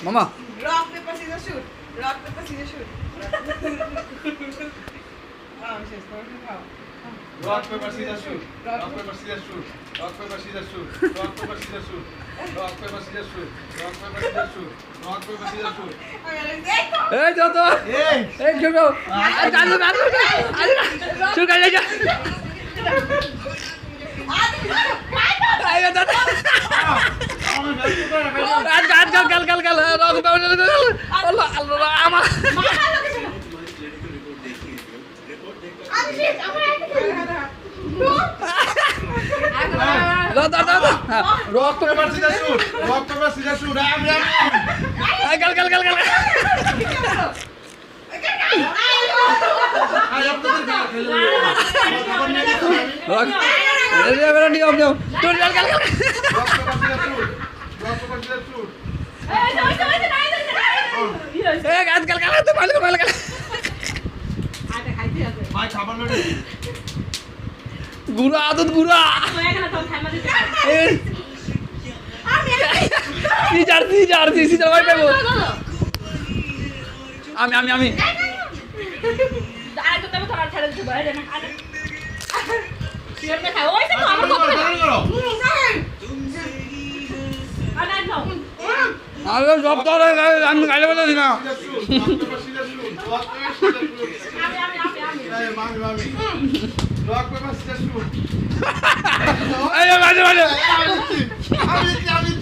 মামা Rock, paper, scissors, shoot. Rock, paper, scissors, shoot. শেষ করে খাও। Rock, paper, scissors, shoot. Rock, paper, scissors, shoot. Rock, paper, scissors, shoot. Rock, paper, scissors, shoot. Rock, paper, scissors, shoot. Rock, paper, scissors, shoot. Rock, paper, scissors, shoot. এই যত এই এই ছোটো আজ শুরু করে যা আই দাদা আমার ব্যস্ত করে ফেলো। কাল আল্লাহ আল্লাহ আমার দাদা Rock, paper, scissors, shoot. Rock, paper, scissors, shoot. Ram কাল আই আপনাদের গা ফেলে খবর নিয়ে গেছি আমি। নিয়ম তোর কাল Rock, paper, scissors, shoot. Rock, paper, scissors, shoot. কাল তো ভালো ভাই খাবার লড়ে গুড়া আদত গুড়া সিজার ভাই পাবো আমি আরে সব তো আমি গাইলে বলেছি না Rock, paper, scissors, shoot. এই মাঝে আমি আমি